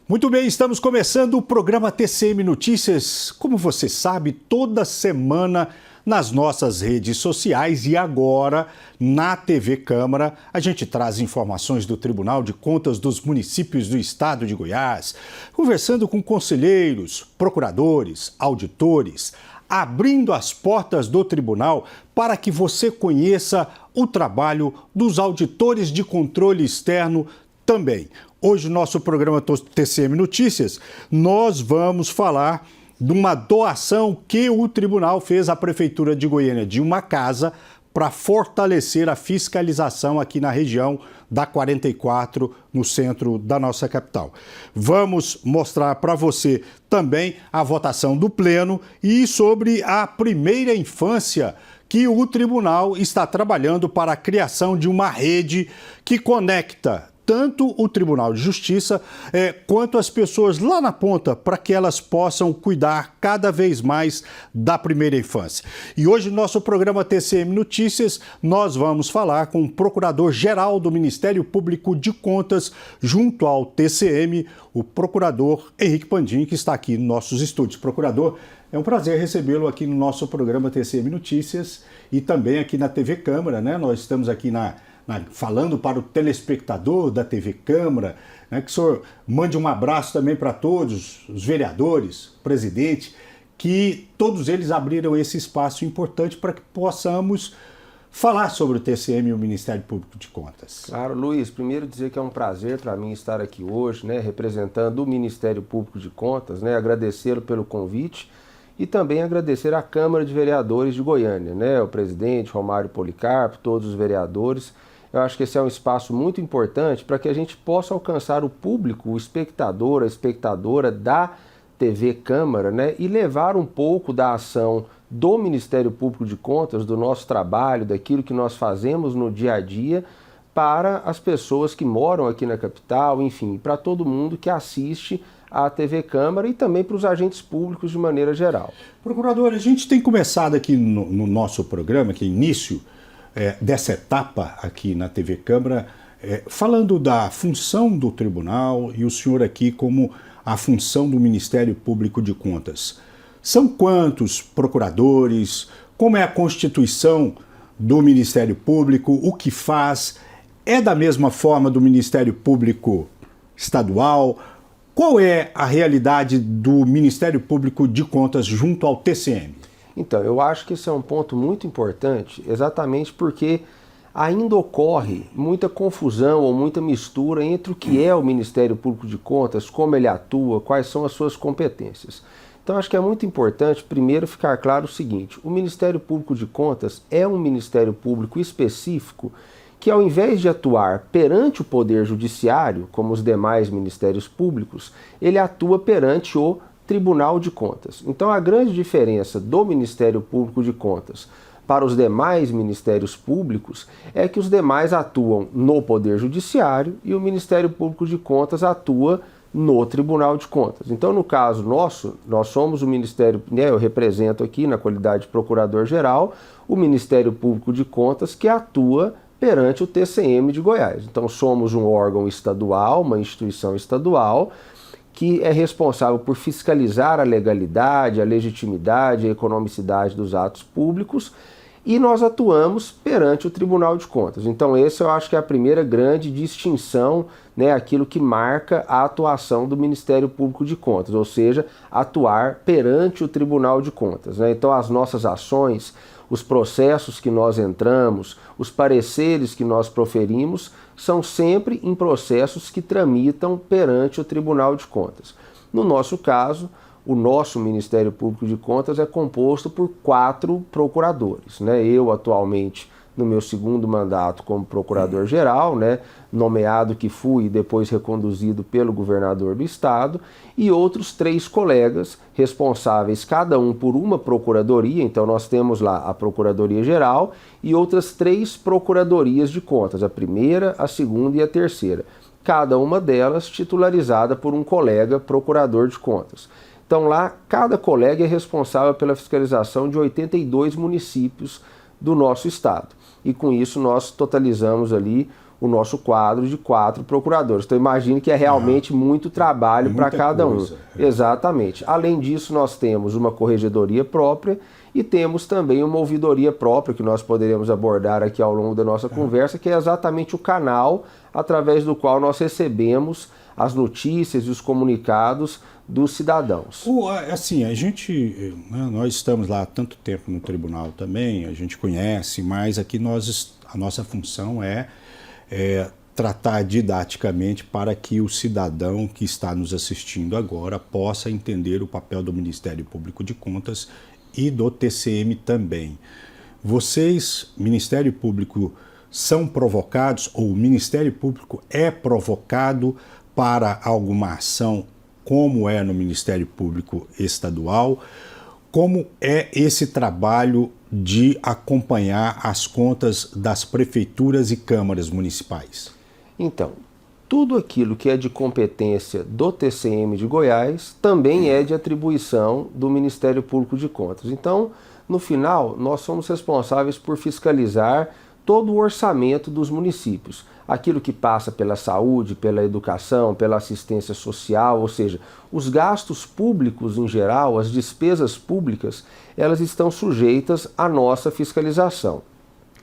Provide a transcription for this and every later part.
Muito bem, estamos começando o programa TCM Notícias, como você sabe, toda semana nas nossas redes sociais e agora na TV Câmara a gente traz informações do Tribunal de Contas dos municípios do estado de Goiás, conversando com conselheiros, procuradores, auditores, abrindo as portas do tribunal para que você conheça o trabalho dos auditores de controle externo também. Hoje, no nosso programa TCM Notícias, nós vamos falar de uma doação que o tribunal fez à Prefeitura de Goiânia de uma casa para fortalecer a fiscalização aqui na região da 44, no centro da nossa capital. Vamos mostrar para você também a votação do Pleno e sobre a primeira infância que o tribunal está trabalhando para a criação de uma rede que conecta tanto o Tribunal de Justiça quanto as pessoas lá na ponta, para que elas possam cuidar cada vez mais da primeira infância. E hoje, no nosso programa TCM Notícias, nós vamos falar com o Procurador-Geral do Ministério Público de Contas, junto ao TCM, o Procurador Henrique Pandim, que está aqui nos nossos estúdios. Procurador, é um prazer recebê-lo aqui no nosso programa TCM Notícias e também aqui na TV Câmara, né? Nós estamos aqui falando para o telespectador da TV Câmara, né, que o senhor mande um abraço também para todos os vereadores, presidente, que todos eles abriram esse espaço importante para que possamos falar sobre o TCM e o Ministério Público de Contas. Claro, Luiz, primeiro dizer que é um prazer para mim estar aqui hoje, né, representando o Ministério Público de Contas, né, agradecê-lo pelo convite e também agradecer à Câmara de Vereadores de Goiânia, né, o presidente Romário Policarpo, todos os vereadores. Eu acho que esse é um espaço muito importante para que a gente possa alcançar o público, o espectador, a espectadora da TV Câmara, né, e levar um pouco da ação do Ministério Público de Contas, do nosso trabalho, daquilo que nós fazemos no dia a dia, para as pessoas que moram aqui na capital, enfim, para todo mundo que assiste à TV Câmara e também para os agentes públicos de maneira geral. Procurador, a gente tem começado aqui no nosso programa, que é início dessa etapa aqui na TV Câmara, falando da função do tribunal e o senhor aqui como a função do Ministério Público de Contas. São quantos procuradores? Como é a constituição do Ministério Público? O que faz? É da mesma forma do Ministério Público Estadual? Qual é a realidade do Ministério Público de Contas junto ao TCM? Então, eu acho que esse é um ponto muito importante, exatamente porque ainda ocorre muita confusão ou muita mistura entre o que é o Ministério Público de Contas, como ele atua, quais são as suas competências. Então, acho que é muito importante, primeiro, ficar claro o seguinte: o Ministério Público de Contas é um Ministério Público específico que, ao invés de atuar perante o Poder Judiciário, como os demais Ministérios Públicos, ele atua perante o Tribunal de Contas. Então, a grande diferença do Ministério Público de Contas para os demais Ministérios Públicos é que os demais atuam no Poder Judiciário e o Ministério Público de Contas atua no Tribunal de Contas. Então, no caso nosso, nós somos o Ministério, né, eu represento aqui na qualidade de Procurador-Geral, o Ministério Público de Contas que atua perante o TCM de Goiás. Então, somos um órgão estadual, uma instituição estadual, que é responsável por fiscalizar a legalidade, a legitimidade, a economicidade dos atos públicos, e nós atuamos perante o Tribunal de Contas. Então, esse eu acho que é a primeira grande distinção, né, aquilo que marca a atuação do Ministério Público de Contas, ou seja, atuar perante o Tribunal de Contas, né? Então, as nossas ações, os processos que nós entramos, os pareceres que nós proferimos, são sempre em processos que tramitam perante o Tribunal de Contas. No nosso caso, o nosso Ministério Público de Contas é composto por 4 procuradores, né? Eu, atualmente, no meu segundo mandato como Procurador-Geral, né, nomeado que fui e depois reconduzido pelo governador do estado, e outros 3 colegas responsáveis, cada um por uma procuradoria. Então nós temos lá a Procuradoria-Geral e outras 3 procuradorias de contas, a primeira, a segunda e a terceira, cada uma delas titularizada por um colega procurador de contas. Então lá, cada colega é responsável pela fiscalização de 82 municípios do nosso estado. E com isso nós totalizamos ali o nosso quadro de 4 procuradores. Então imagine que é realmente muito trabalho para cada um. Exatamente. Além disso, nós temos uma corregedoria própria e temos também uma ouvidoria própria, que nós poderemos abordar aqui ao longo da nossa conversa, que é exatamente o canal através do qual nós recebemos as notícias e os comunicados dos cidadãos. Assim, nós estamos lá há tanto tempo no tribunal também, a gente conhece, mas aqui a nossa função é tratar didaticamente para que o cidadão que está nos assistindo agora possa entender o papel do Ministério Público de Contas e do TCM também. Vocês, Ministério Público, são provocados, ou o Ministério Público é provocado para alguma ação, como é no Ministério Público Estadual? Como é esse trabalho de acompanhar as contas das prefeituras e câmaras municipais? Então, tudo aquilo que é de competência do TCM de Goiás também é de atribuição do Ministério Público de Contas. Então, no final, nós somos responsáveis por fiscalizar todo o orçamento dos municípios. Aquilo que passa pela saúde, pela educação, pela assistência social, ou seja, os gastos públicos em geral, as despesas públicas, elas estão sujeitas à nossa fiscalização.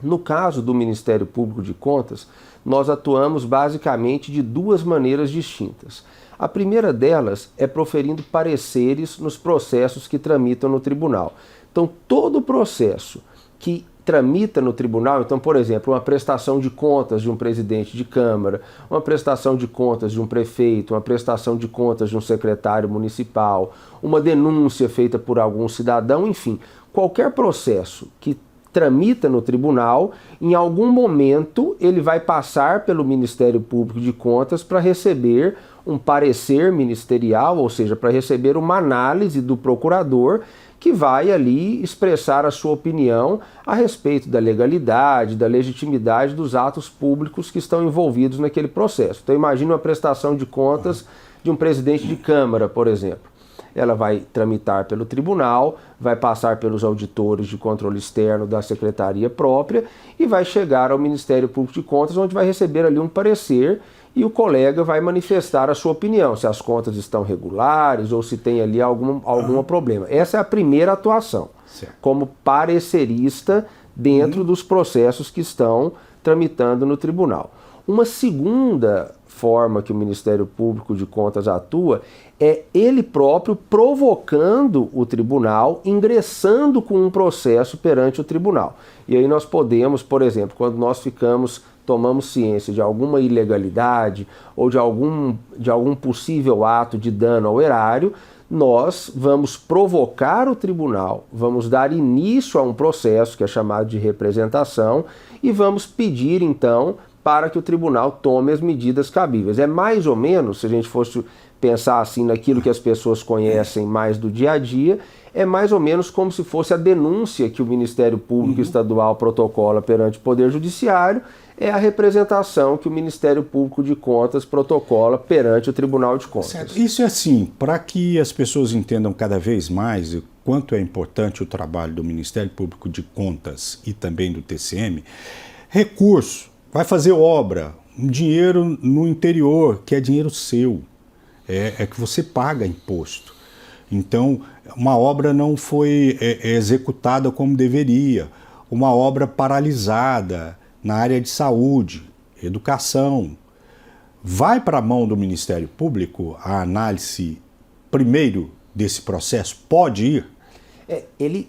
No caso do Ministério Público de Contas, nós atuamos basicamente de 2 maneiras distintas. A primeira delas é proferindo pareceres nos processos que tramitam no tribunal. Então, todo processo que tramita no tribunal, então, por exemplo, uma prestação de contas de um presidente de Câmara, uma prestação de contas de um prefeito, uma prestação de contas de um secretário municipal, uma denúncia feita por algum cidadão, enfim, qualquer processo que tramita no tribunal, em algum momento ele vai passar pelo Ministério Público de Contas para receber um parecer ministerial, ou seja, para receber uma análise do procurador que vai ali expressar a sua opinião a respeito da legalidade, da legitimidade dos atos públicos que estão envolvidos naquele processo. Então imagine uma prestação de contas de um presidente de Câmara, por exemplo. Ela vai tramitar pelo tribunal, vai passar pelos auditores de controle externo da secretaria própria e vai chegar ao Ministério Público de Contas, onde vai receber ali um parecer e o colega vai manifestar a sua opinião, se as contas estão regulares ou se tem ali algum problema. Essa é a primeira atuação, como parecerista dentro dos processos que estão tramitando no tribunal. Uma segunda forma que o Ministério Público de Contas atua é ele próprio provocando o tribunal, ingressando com um processo perante o tribunal. E aí nós podemos, por exemplo, quando nós tomamos ciência de alguma ilegalidade ou de algum possível ato de dano ao erário, nós vamos provocar o tribunal, vamos dar início a um processo que é chamado de representação e vamos pedir então para que o tribunal tome as medidas cabíveis. É mais ou menos, se a gente fosse pensar assim naquilo que as pessoas conhecem mais do dia a dia, é mais ou menos como se fosse a denúncia que o Ministério Público Estadual protocola perante o Poder Judiciário, é a representação que o Ministério Público de Contas protocola perante o Tribunal de Contas. Certo. Isso é assim, para que as pessoas entendam cada vez mais o quanto é importante o trabalho do Ministério Público de Contas e também do TCM, recurso, vai fazer obra, um dinheiro no interior, que é dinheiro seu, é que você paga imposto. Então, uma obra não foi executada como deveria, uma obra paralisada na área de saúde, educação. Vai para a mão do Ministério Público a análise primeiro desse processo? Pode ir?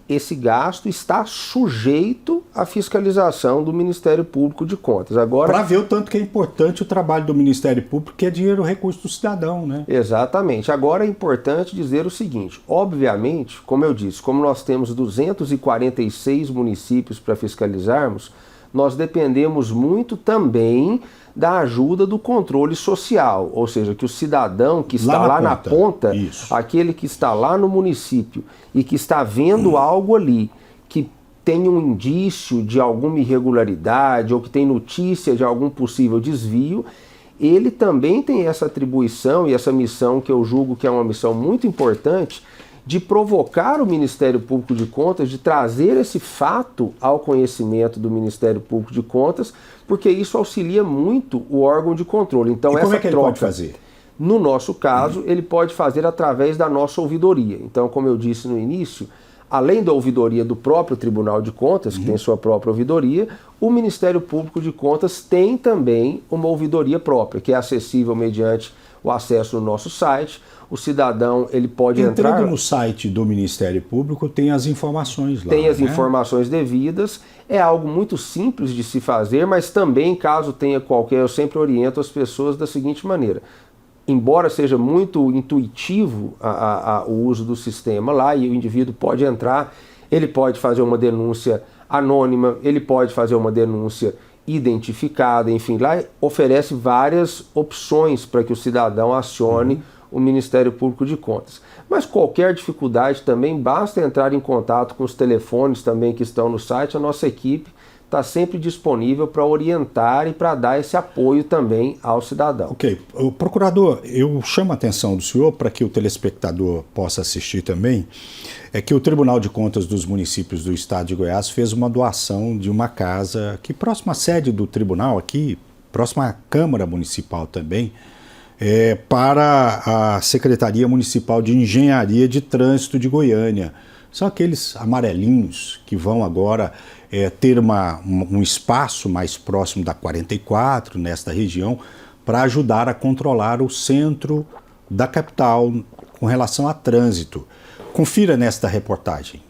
Esse gasto está sujeito à fiscalização do Ministério Público de Contas. Agora, para ver o tanto que é importante o trabalho do Ministério Público, que é dinheiro recurso do cidadão, né? Exatamente. Agora é importante dizer o seguinte, obviamente, como eu disse, como nós temos 246 municípios para fiscalizarmos, nós dependemos muito também da ajuda do controle social, ou seja, que o cidadão que está lá na ponta, aquele que está lá no município e que está vendo algo ali, que tem um indício de alguma irregularidade ou que tem notícia de algum possível desvio, ele também tem essa atribuição e essa missão que eu julgo que é uma missão muito importante de provocar o Ministério Público de Contas, de trazer esse fato ao conhecimento do Ministério Público de Contas, porque isso auxilia muito o órgão de controle. Então, e essa como é que ele troca, pode fazer? No nosso caso, ele pode fazer através da nossa ouvidoria. Então, como eu disse no início, além da ouvidoria do próprio Tribunal de Contas, que tem sua própria ouvidoria, o Ministério Público de Contas tem também uma ouvidoria própria, que é acessível mediante o acesso no nosso site. O cidadão, ele pode entrar... Entrando no site do Ministério Público, tem as informações lá. Tem as informações devidas. É algo muito simples de se fazer, mas também, caso tenha qualquer... Eu sempre oriento as pessoas da seguinte maneira. Embora seja muito intuitivo o uso do sistema lá, e o indivíduo pode entrar, ele pode fazer uma denúncia anônima, ele pode fazer uma denúncia identificada, enfim, lá oferece várias opções para que o cidadão acione o Ministério Público de Contas. Mas qualquer dificuldade também, basta entrar em contato com os telefones também que estão no site. A nossa equipe está sempre disponível para orientar e para dar esse apoio também ao cidadão. Ok. O procurador, eu chamo a atenção do senhor para que o telespectador possa assistir também, é que o Tribunal de Contas dos Municípios do Estado de Goiás fez uma doação de uma casa aqui próxima à sede do tribunal, aqui próxima à Câmara Municipal também, para a Secretaria Municipal de Engenharia de Trânsito de Goiânia. São aqueles amarelinhos que vão agora ter um espaço mais próximo da 44, nesta região, para ajudar a controlar o centro da capital com relação a trânsito. Confira nesta reportagem.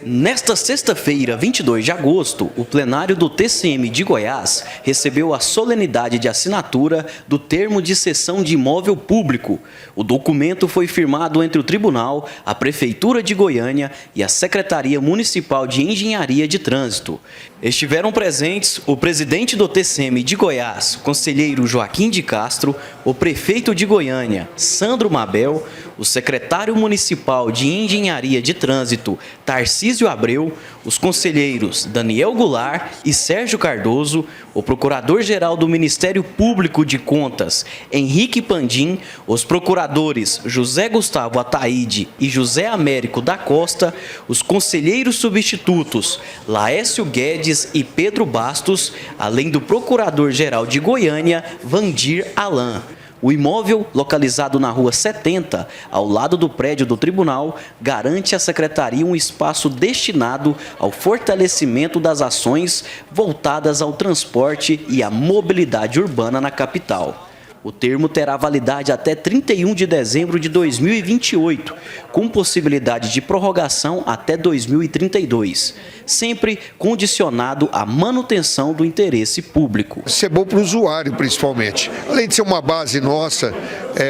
Nesta sexta-feira, 22 de agosto, o plenário do TCM de Goiás recebeu a solenidade de assinatura do termo de cessão de imóvel público. O documento foi firmado entre o Tribunal, a Prefeitura de Goiânia e a Secretaria Municipal de Engenharia de Trânsito. Estiveram presentes o presidente do TCM de Goiás, conselheiro Joaquim de Castro, o prefeito de Goiânia, Sandro Mabel, o secretário municipal de Engenharia de Trânsito, Tarcísio Abreu, os conselheiros Daniel Goulart e Sérgio Cardoso, o procurador-geral do Ministério Público de Contas, Henrique Pandim, os procuradores José Gustavo Ataíde e José Américo da Costa, os conselheiros substitutos Laécio Guedes e Pedro Bastos, além do procurador-geral de Goiânia, Vandir Alan. O imóvel, localizado na Rua 70, ao lado do prédio do tribunal, garante à Secretaria um espaço destinado ao fortalecimento das ações voltadas ao transporte e à mobilidade urbana na capital. O termo terá validade até 31 de dezembro de 2028, com possibilidade de prorrogação até 2032, sempre condicionado à manutenção do interesse público. Isso é bom para o usuário, principalmente. Além de ser uma base nossa,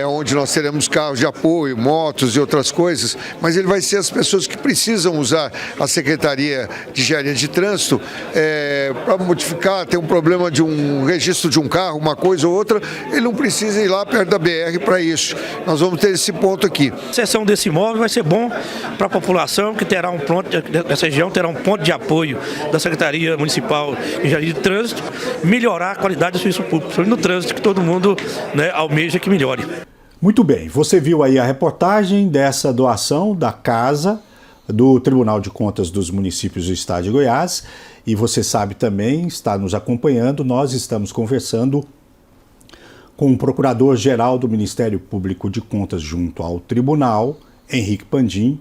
onde nós teremos carros de apoio, motos e outras coisas, mas ele vai ser as pessoas que precisam usar a Secretaria de Engenharia de Trânsito para modificar, ter um problema de um registro de um carro, uma coisa ou outra, ele não precisa ir lá perto da BR para isso. Nós vamos ter esse ponto aqui. A cessão desse imóvel vai ser bom para a população, que terá dessa região terá um ponto de apoio da Secretaria Municipal de Engenharia de Trânsito, melhorar a qualidade do serviço público, principalmente no trânsito, que todo mundo almeja que melhore. Muito bem, você viu aí a reportagem dessa doação da casa do Tribunal de Contas dos Municípios do Estado de Goiás, e você sabe também, está nos acompanhando, nós estamos conversando com o Procurador-Geral do Ministério Público de Contas junto ao Tribunal, Henrique Pandim.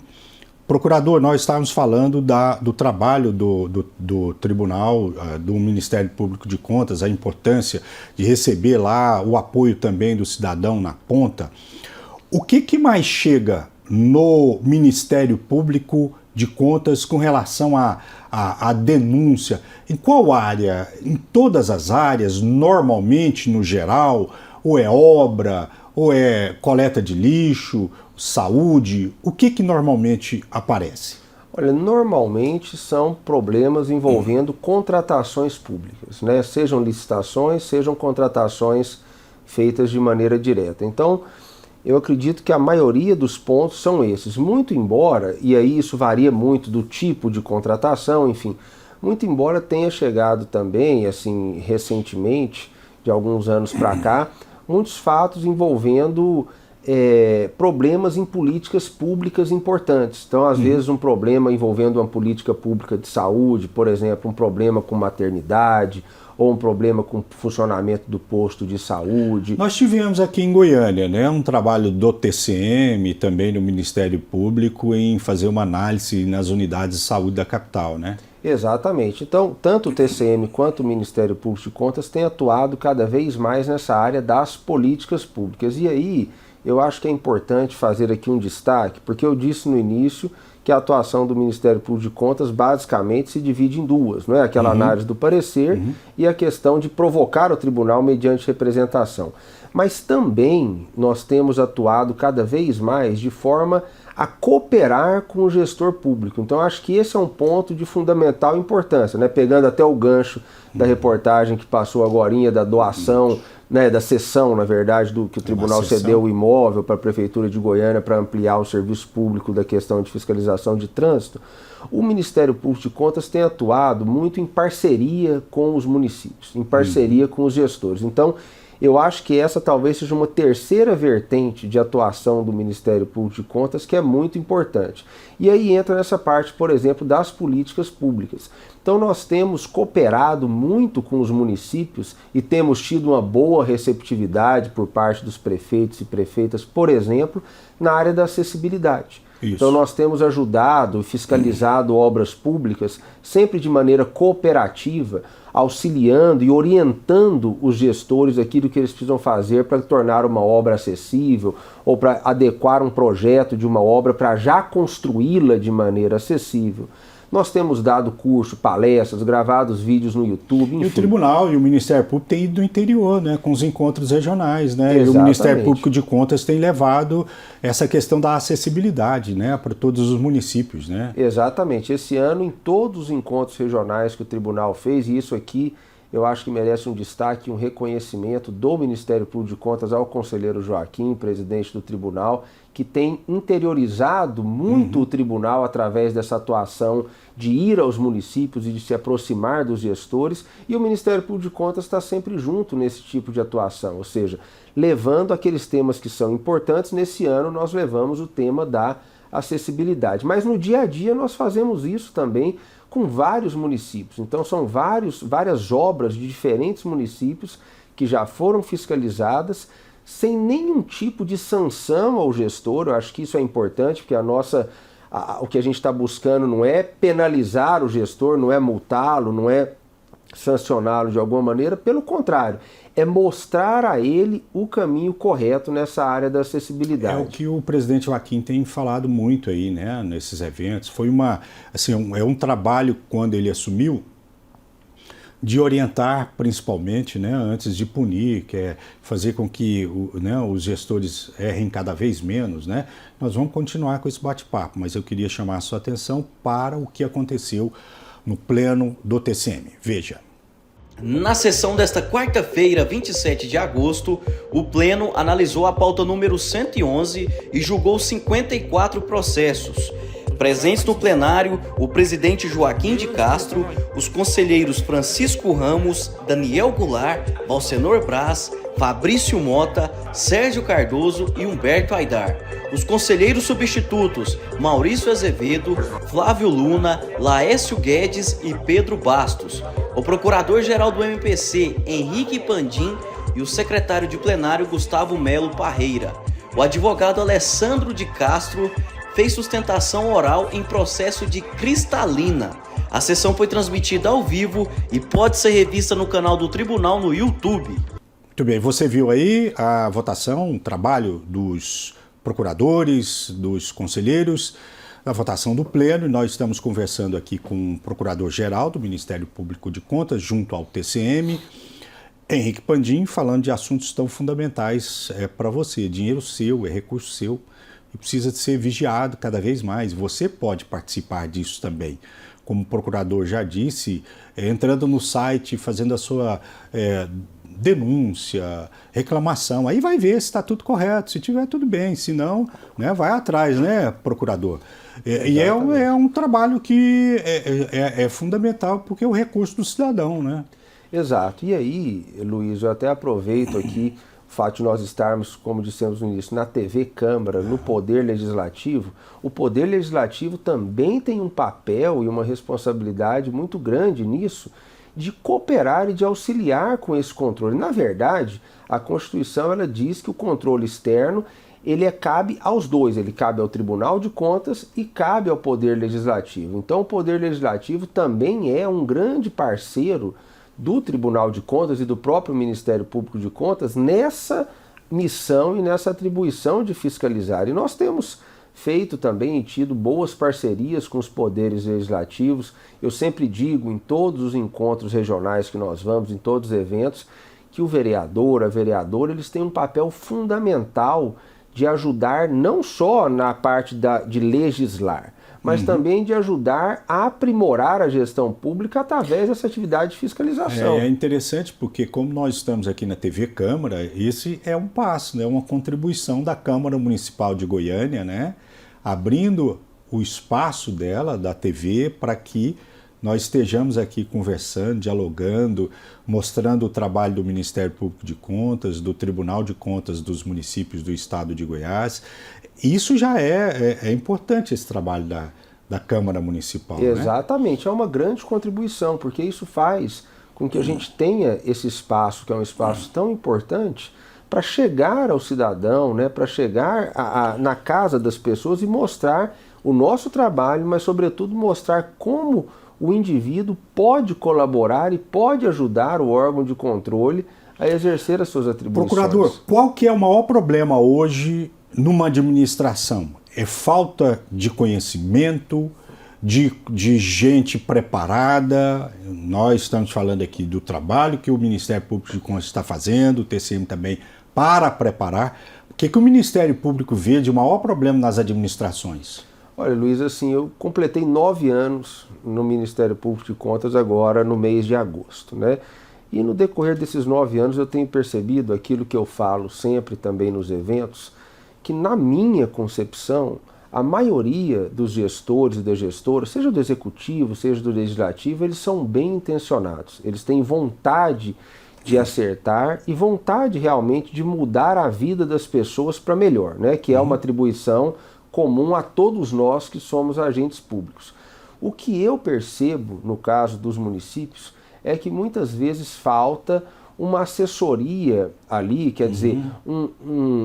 Procurador, nós estávamos falando do trabalho do Tribunal, do Ministério Público de Contas, a importância de receber lá o apoio também do cidadão na ponta. O que mais chega no Ministério Público de Contas com relação à denúncia? Em qual área? Em todas as áreas, normalmente, no geral? Ou é obra? Ou é coleta de lixo? Saúde? O que normalmente aparece? Olha, normalmente são problemas envolvendo contratações públicas, né? Sejam licitações, sejam contratações feitas de maneira direta. Então, eu acredito que a maioria dos pontos são esses. Muito embora, e aí isso varia muito do tipo de contratação, enfim, muito embora tenha chegado também, assim, recentemente, de alguns anos para cá, muitos fatos envolvendo problemas em políticas públicas importantes. Então, às vezes, um problema envolvendo uma política pública de saúde, por exemplo, um problema com maternidade, ou um problema com o funcionamento do posto de saúde. Nós tivemos aqui em Goiânia, né, um trabalho do TCM e também do Ministério Público em fazer uma análise nas unidades de saúde da capital, né? Exatamente. Então, tanto o TCM quanto o Ministério Público de Contas têm atuado cada vez mais nessa área das políticas públicas. E aí, eu acho que é importante fazer aqui um destaque, porque eu disse no início que a atuação do Ministério Público de Contas basicamente se divide em duas, não é? Aquela análise do parecer e a questão de provocar o tribunal mediante representação. Mas também nós temos atuado cada vez mais de forma a cooperar com o gestor público. Então acho que esse é um ponto de fundamental importância, né? Pegando até o gancho da reportagem que passou agorinha da doação, né, da cessão, na verdade, do que o tribunal cedeu o imóvel para a Prefeitura de Goiânia para ampliar o serviço público da questão de fiscalização de trânsito. O Ministério Público de Contas tem atuado muito em parceria com os municípios, em parceria com os gestores. Então, eu acho que essa talvez seja uma terceira vertente de atuação do Ministério Público de Contas que é muito importante. E aí entra nessa parte, por exemplo, das políticas públicas. Então nós temos cooperado muito com os municípios e temos tido uma boa receptividade por parte dos prefeitos e prefeitas, por exemplo, na área da acessibilidade. Isso. Então nós temos ajudado, fiscalizado obras públicas sempre de maneira cooperativa, auxiliando e orientando os gestores aquilo que eles precisam fazer para tornar uma obra acessível ou para adequar um projeto de uma obra para já construí-la de maneira acessível. Nós temos dado curso, palestras, gravados vídeos no YouTube, enfim. E o Tribunal e o Ministério Público têm ido no interior, né, com os encontros regionais, né? Exatamente. E o Ministério Público de Contas tem levado essa questão da acessibilidade, né, para todos os municípios, né? Exatamente. Esse ano, em todos os encontros regionais que o Tribunal fez, e isso aqui eu acho que merece um destaque, um reconhecimento do Ministério Público de Contas ao conselheiro Joaquim, presidente do Tribunal, que tem interiorizado muito o Tribunal através dessa atuação de ir aos municípios e de se aproximar dos gestores, e o Ministério Público de Contas está sempre junto nesse tipo de atuação, ou seja, levando aqueles temas que são importantes. Nesse ano nós levamos o tema da acessibilidade, mas no dia a dia nós fazemos isso também com vários municípios. Então são várias obras de diferentes municípios que já foram fiscalizadas sem nenhum tipo de sanção ao gestor. Eu acho que isso é importante, porque o que a gente está buscando não é penalizar o gestor, não é multá-lo, não é sancioná-lo de alguma maneira, pelo contrário, é mostrar a ele o caminho correto nessa área da acessibilidade. É o que o presidente Joaquim tem falado muito aí, né, nesses eventos. Foi um trabalho, quando ele assumiu, de orientar principalmente, né, antes de punir, que é fazer com que os gestores errem cada vez menos, né? Nós vamos continuar com esse bate-papo, mas eu queria chamar a sua atenção para o que aconteceu no pleno do TCM. Veja. Na sessão desta quarta-feira, 27 de agosto, o Pleno analisou a pauta número 111 e julgou 54 processos. Presentes no plenário, o presidente Joaquim de Castro, os conselheiros Francisco Ramos, Daniel Goulart, Valcenor Braz, Fabrício Mota, Sérgio Cardoso e Humberto Aidar. Os conselheiros substitutos Maurício Azevedo, Flávio Luna, Laécio Guedes e Pedro Bastos. O procurador-geral do MPC, Henrique Pandim, e o secretário de plenário Gustavo Melo Parreira. O advogado Alessandro de Castro fez sustentação oral em processo de Cristalina. A sessão foi transmitida ao vivo e pode ser revista no canal do Tribunal no YouTube. Muito bem, você viu aí a votação, o trabalho dos procuradores, dos conselheiros, a votação do Pleno, e nós estamos conversando aqui com o Procurador-Geral do Ministério Público de Contas, junto ao TCM, Henrique Pandim, falando de assuntos tão fundamentais para você. Dinheiro seu, é recurso seu, e precisa de ser vigiado cada vez mais. Você pode participar disso também. Como o procurador já disse, entrando no site, fazendo a sua denúncia, reclamação, aí vai ver se está tudo correto, se tiver tudo bem, se não, né, vai atrás, né, procurador? E é um trabalho que é fundamental, porque é o recurso do cidadão, né? Exato. E aí, Luiz, eu até aproveito aqui fato de nós estarmos, como dissemos no início, na TV Câmara, no Poder Legislativo, o Poder Legislativo também tem um papel e uma responsabilidade muito grande nisso, de cooperar e de auxiliar com esse controle. Na verdade, a Constituição ela diz que o controle externo cabe aos dois, ele cabe ao Tribunal de Contas e cabe ao Poder Legislativo. Então o Poder Legislativo também é um grande parceiro do Tribunal de Contas e do próprio Ministério Público de Contas nessa missão e nessa atribuição de fiscalizar. E nós temos feito também e tido boas parcerias com os poderes legislativos. Eu sempre digo em todos os encontros regionais que nós vamos, em todos os eventos, que o vereador, a vereadora, eles têm um papel fundamental de ajudar não só na parte de legislar, mas também de ajudar a aprimorar a gestão pública através dessa atividade de fiscalização. É interessante porque, como nós estamos aqui na TV Câmara, esse é um passo, né, uma contribuição da Câmara Municipal de Goiânia, né, abrindo o espaço dela, da TV, para que nós estejamos aqui conversando, dialogando, mostrando o trabalho do Ministério Público de Contas, do Tribunal de Contas dos municípios do estado de Goiás. Isso já é importante, esse trabalho da Câmara Municipal. Exatamente, né? É uma grande contribuição, porque isso faz com que a gente tenha esse espaço, que é um espaço tão importante, para chegar ao cidadão, né, para chegar na casa das pessoas e mostrar o nosso trabalho, mas sobretudo mostrar como o indivíduo pode colaborar e pode ajudar o órgão de controle a exercer as suas atribuições. Procurador, qual que é o maior problema hoje numa administração? É falta de conhecimento, de gente preparada? Nós estamos falando aqui do trabalho que o Ministério Público de Contas está fazendo, o TCM também, para preparar. O que o Ministério Público vê de maior problema nas administrações? Olha, Luiz, assim, eu completei 9 anos no Ministério Público de Contas agora no mês de agosto, né? E no decorrer desses 9 anos eu tenho percebido aquilo que eu falo sempre também nos eventos, que na minha concepção, a maioria dos gestores e das gestoras, seja do executivo, seja do legislativo, eles são bem intencionados. Eles têm vontade de acertar e vontade realmente de mudar a vida das pessoas para melhor, né? Que é uma atribuição comum a todos nós que somos agentes públicos. O que eu percebo no caso dos municípios é que muitas vezes falta uma assessoria ali, quer dizer,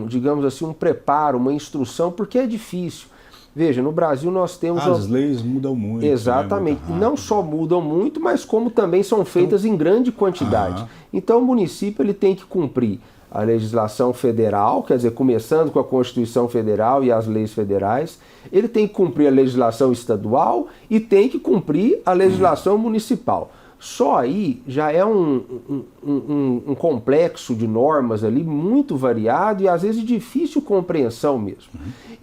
digamos assim, um preparo, uma instrução, porque é difícil. Veja, no Brasil nós temos... As leis mudam muito. Exatamente. Né? Não só mudam muito, mas como também são feitas em grande quantidade. Então o município ele tem que cumprir a legislação federal, quer dizer, começando com a Constituição Federal e as leis federais, ele tem que cumprir a legislação estadual e tem que cumprir a legislação municipal. Só aí já é um complexo de normas ali muito variado e às vezes de difícil compreensão mesmo.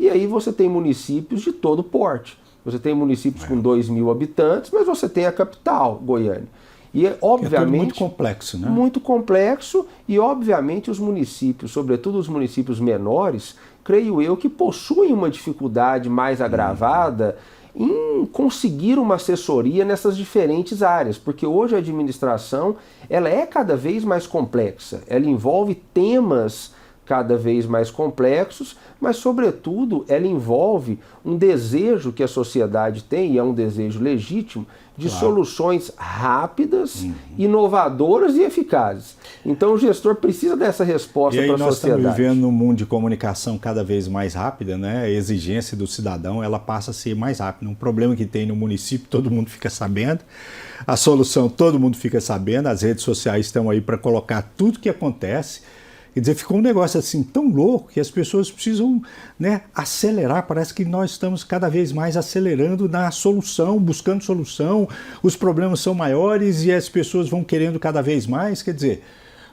E aí você tem municípios de todo porte. Você tem municípios com 2.000 habitantes, mas você tem a capital, Goiânia. E obviamente, é tudo muito complexo, né? Muito complexo e obviamente os municípios, sobretudo os municípios menores, creio eu que possuem uma dificuldade mais agravada em conseguir uma assessoria nessas diferentes áreas, porque hoje a administração ela é cada vez mais complexa, ela envolve temas cada vez mais complexos, mas sobretudo ela envolve um desejo que a sociedade tem, e é um desejo legítimo, de soluções rápidas, inovadoras e eficazes. Então o gestor precisa dessa resposta para a sociedade. E aí nós estamos vivendo num mundo de comunicação cada vez mais rápida, né? A exigência do cidadão, ela passa a ser mais rápida. Um problema que tem no município, todo mundo fica sabendo. A solução, todo mundo fica sabendo. As redes sociais estão aí para colocar tudo que acontece. Quer dizer, ficou um negócio assim tão louco que as pessoas precisam, né, acelerar. Parece que nós estamos cada vez mais acelerando na solução, buscando solução. Os problemas são maiores e as pessoas vão querendo cada vez mais. Quer dizer,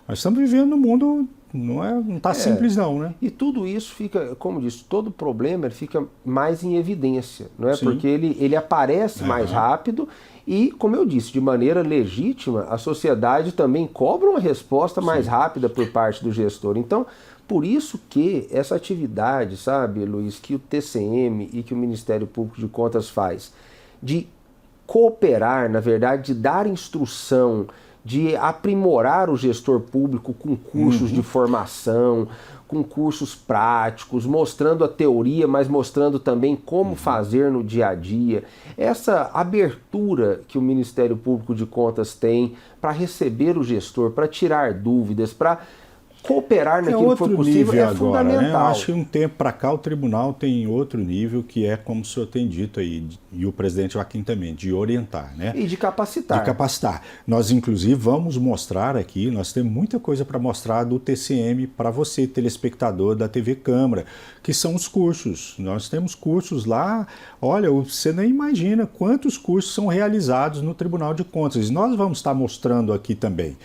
nós estamos vivendo num mundo, não está simples não, né? E tudo isso fica, como disse, todo problema ele fica mais em evidência, não é? Porque ele aparece mais rápido. E, como eu disse, de maneira legítima, a sociedade também cobra uma resposta mais rápida por parte do gestor. Então, por isso que essa atividade, sabe, Luiz, que o TCM e que o Ministério Público de Contas faz, de cooperar, na verdade, de dar instrução, de aprimorar o gestor público com cursos de formação, com cursos práticos, mostrando a teoria, mas mostrando também como fazer no dia a dia. Essa abertura que o Ministério Público de Contas tem para receber o gestor, para tirar dúvidas, para cooperar naquilo que for possível é fundamental. Né? Eu acho que um tempo para cá o tribunal tem outro nível, que é, como o senhor tem dito aí, e o presidente Joaquim também, de orientar, né? E de capacitar. De capacitar. Nós, inclusive, vamos mostrar aqui, nós temos muita coisa para mostrar do TCM para você, telespectador da TV Câmara, que são os cursos. Nós temos cursos lá, olha, você nem imagina quantos cursos são realizados no Tribunal de Contas. E nós vamos estar mostrando aqui também.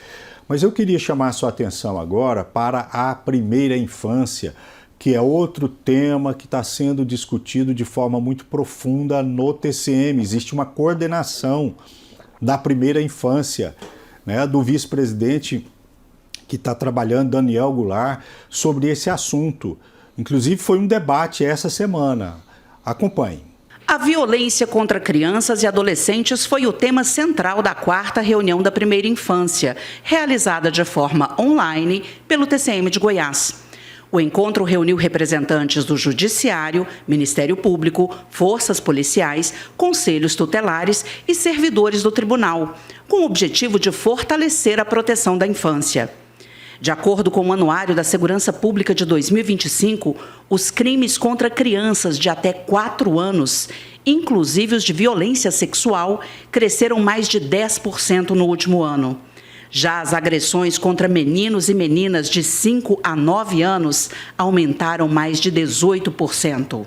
Mas eu queria chamar a sua atenção agora para a primeira infância, que é outro tema que está sendo discutido de forma muito profunda no TCM. Existe uma coordenação da primeira infância, né, do vice-presidente que está trabalhando, Daniel Goulart, sobre esse assunto. Inclusive foi um debate essa semana. Acompanhe. A violência contra crianças e adolescentes foi o tema central da 4ª reunião da primeira infância, realizada de forma online pelo TCM de Goiás. O encontro reuniu representantes do Judiciário, Ministério Público, forças policiais, conselhos tutelares e servidores do tribunal, com o objetivo de fortalecer a proteção da infância. De acordo com o Anuário da Segurança Pública de 2025, os crimes contra crianças de até 4 anos, inclusive os de violência sexual, cresceram mais de 10% no último ano. Já as agressões contra meninos e meninas de 5 a 9 anos aumentaram mais de 18%.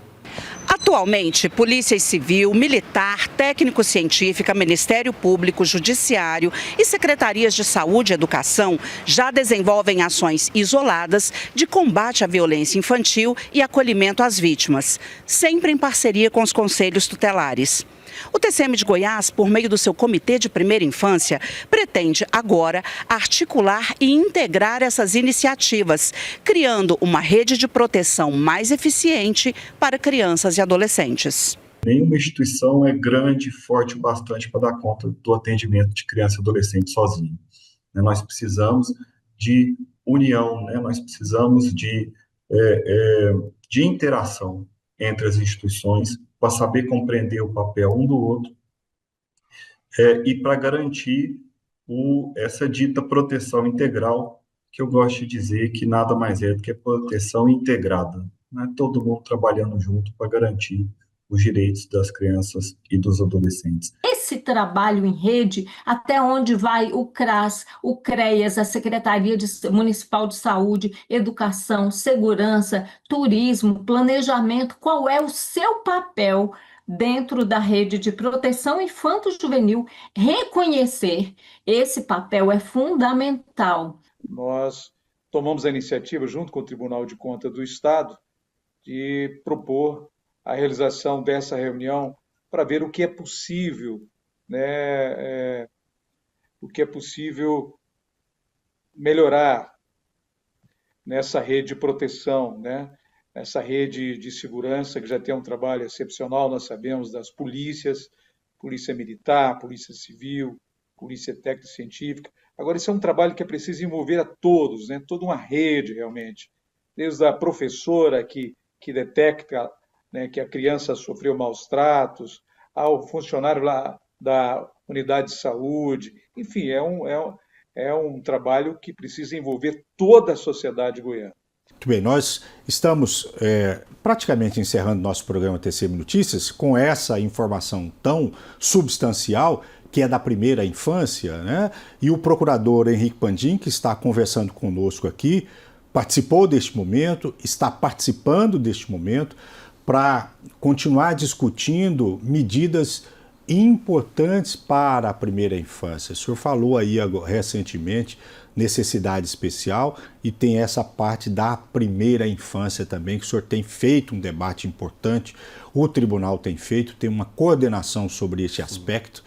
Atualmente, Polícia Civil, Militar, Técnico-Científica, Ministério Público, Judiciário e Secretarias de Saúde e Educação já desenvolvem ações isoladas de combate à violência infantil e acolhimento às vítimas, sempre em parceria com os conselhos tutelares. O TCM de Goiás, por meio do seu Comitê de Primeira Infância, pretende agora articular e integrar essas iniciativas, criando uma rede de proteção mais eficiente para crianças e adolescentes. Nenhuma instituição é grande e forte o bastante para dar conta do atendimento de criança e adolescente sozinho. Nós precisamos de união, nós precisamos de interação entre as instituições, para saber compreender o papel um do outro e para garantir essa dita proteção integral, que eu gosto de dizer que nada mais é do que proteção integrada, né? Todo mundo trabalhando junto para garantir os direitos das crianças e dos adolescentes. Esse trabalho em rede, até onde vai o CRAS, o CREAS, a Secretaria Municipal de Saúde, Educação, Segurança, Turismo, Planejamento, qual é o seu papel dentro da rede de proteção infanto-juvenil? Reconhecer esse papel é fundamental. Nós tomamos a iniciativa, junto com o Tribunal de Contas do Estado, de propor a realização dessa reunião para ver o que é possível, o que é possível melhorar nessa rede de proteção, nessa rede de segurança, que já tem um trabalho excepcional, nós sabemos, das polícias, Polícia Militar, Polícia Civil, Polícia Técnico-Científica. Agora, isso é um trabalho que é preciso envolver a todos, toda uma rede, realmente, desde a professora que detecta que a criança sofreu maus tratos, ao funcionário lá da unidade de saúde. Enfim, é um trabalho que precisa envolver toda a sociedade goiana. Muito bem, nós estamos praticamente encerrando nosso programa TCM Notícias com essa informação tão substancial, que é da primeira infância, né? E o procurador Henrique Pandim, que está conversando conosco aqui, participou deste momento, está participando deste momento, para continuar discutindo medidas importantes para a primeira infância. O senhor falou aí recentemente necessidade especial e tem essa parte da primeira infância também, que o senhor tem feito um debate importante, o tribunal tem feito, tem uma coordenação sobre esse aspecto,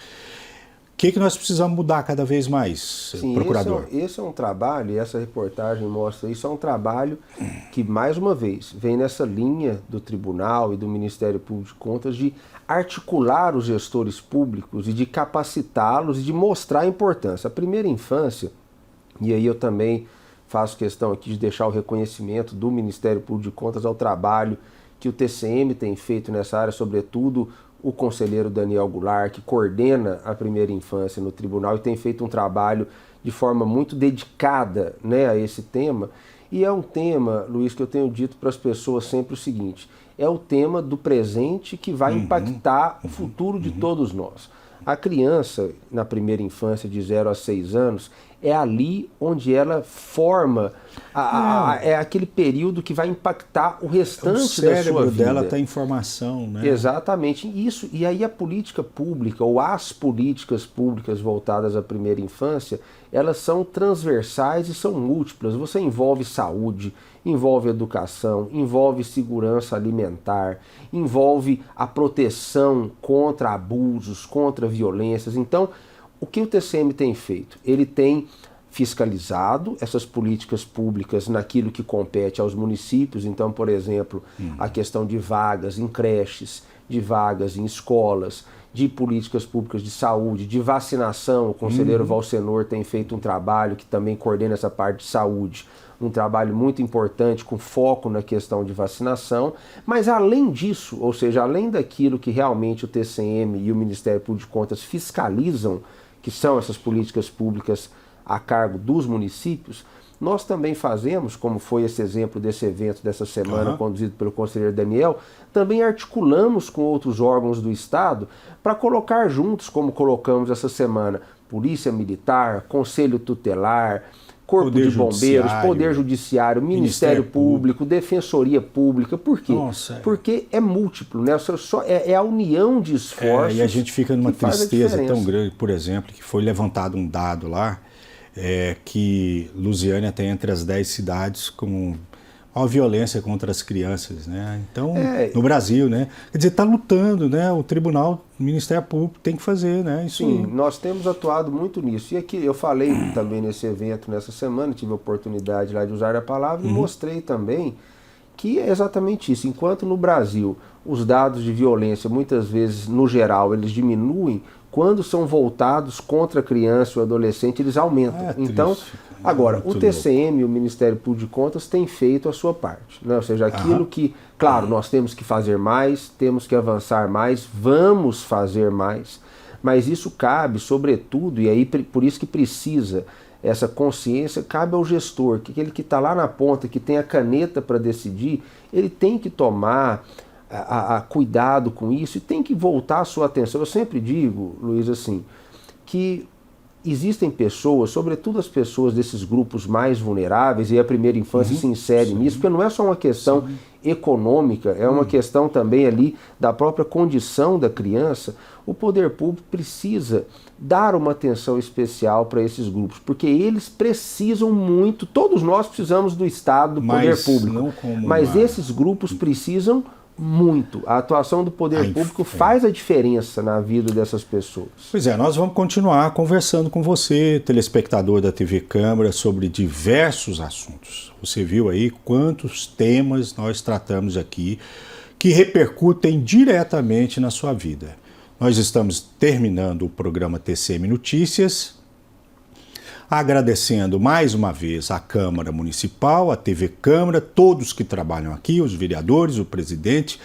que nós precisamos mudar cada vez mais, Sim, procurador? Esse é um trabalho, e essa reportagem mostra isso, é um trabalho que, mais uma vez, vem nessa linha do Tribunal e do Ministério Público de Contas de articular os gestores públicos e de capacitá-los e de mostrar a importância. A primeira infância, e aí eu também faço questão aqui de deixar o reconhecimento do Ministério Público de Contas ao trabalho que o TCM tem feito nessa área, sobretudo o conselheiro Daniel Goulart, que coordena a primeira infância no tribunal e tem feito um trabalho de forma muito dedicada, né, a esse tema. E é um tema, Luiz, que eu tenho dito para as pessoas sempre o seguinte: é o tema do presente que vai impactar o futuro de todos nós. A criança, na primeira infância, de 0 a 6 anos, é ali onde ela forma, é aquele período que vai impactar o restante da sua vida. O cérebro dela está em formação, né? Exatamente. Isso, e aí a política pública, ou as políticas públicas voltadas à primeira infância, elas são transversais e são múltiplas. Você envolve saúde, envolve educação, envolve segurança alimentar, envolve a proteção contra abusos, contra violências. Então, o que o TCM tem feito? Ele tem fiscalizado essas políticas públicas naquilo que compete aos municípios. Então, por exemplo, a questão de vagas em creches, de vagas em escolas, de políticas públicas de saúde, de vacinação. O conselheiro Valsenor tem feito um trabalho que também coordena essa parte de saúde, um trabalho muito importante com foco na questão de vacinação. Mas além disso, ou seja, além daquilo que realmente o TCM e o Ministério Público de Contas fiscalizam, que são essas políticas públicas a cargo dos municípios, nós também fazemos, como foi esse exemplo desse evento dessa semana, conduzido pelo conselheiro Daniel, também articulamos com outros órgãos do Estado para colocar juntos, como colocamos essa semana, Polícia Militar, Conselho Tutelar, Corpo de Bombeiros, Poder Judiciário, Ministério Público, Defensoria Pública. Por quê? Nossa, porque é múltiplo, né? É a união de esforços. E a gente fica numa tristeza tão grande, por exemplo, que foi levantado um dado lá, que Lusiânia tem entre as 10 cidades com maior violência contra as crianças, né? Então, no Brasil, né? Quer dizer, está lutando, né? O Tribunal, o Ministério Público tem que fazer, né? Isso. Sim, nós temos atuado muito nisso. E aqui eu falei também nesse evento, nessa semana, tive a oportunidade lá de usar a palavra e mostrei também que é exatamente isso. Enquanto no Brasil os dados de violência, muitas vezes, no geral, eles diminuem, quando são voltados contra a criança ou adolescente, eles aumentam. Então, agora, o TCM e o Ministério Público de Contas têm feito a sua parte, né? Ou seja, aquilo que, claro, nós temos que fazer mais, temos que avançar mais, vamos fazer mais, mas isso cabe, sobretudo, e aí por isso que precisa essa consciência, cabe ao gestor, que aquele que está lá na ponta, que tem a caneta para decidir, ele tem que tomar cuidado com isso e tem que voltar a sua atenção. Eu sempre digo, Luiz, assim, que existem pessoas, sobretudo as pessoas desses grupos mais vulneráveis, e a primeira infância se insere nisso, porque não é só uma questão econômica, é uma questão também ali da própria condição da criança. O poder público precisa dar uma atenção especial para esses grupos, porque eles precisam muito, todos nós precisamos do Estado, do poder público, mas esses grupos precisam muito. A atuação do poder público faz a diferença na vida dessas pessoas. Pois é, nós vamos continuar conversando com você, telespectador da TV Câmara, sobre diversos assuntos. Você viu aí quantos temas nós tratamos aqui que repercutem diretamente na sua vida. Nós estamos terminando o programa TCM Notícias, agradecendo mais uma vez a Câmara Municipal, a TV Câmara, todos que trabalham aqui, os vereadores, o presidente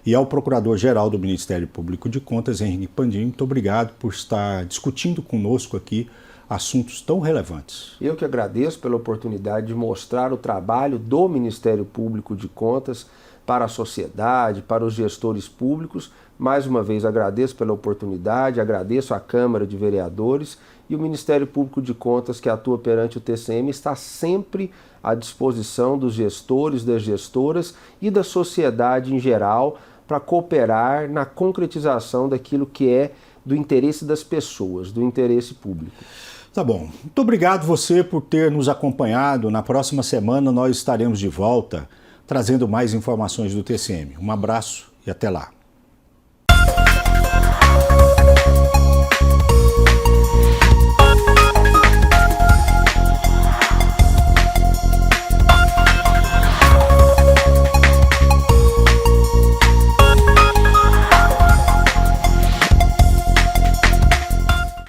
e ao Procurador-Geral do Ministério Público de Contas, Henrique Pandini. Muito obrigado por estar discutindo conosco aqui assuntos tão relevantes. Eu que agradeço pela oportunidade de mostrar o trabalho do Ministério Público de Contas para a sociedade, para os gestores públicos. Mais uma vez agradeço pela oportunidade, agradeço à Câmara de Vereadores, e o Ministério Público de Contas, que atua perante o TCM, está sempre à disposição dos gestores, das gestoras e da sociedade em geral para cooperar na concretização daquilo que é do interesse das pessoas, do interesse público. Tá bom. Muito obrigado você por ter nos acompanhado. Na próxima semana nós estaremos de volta trazendo mais informações do TCM. Um abraço e até lá.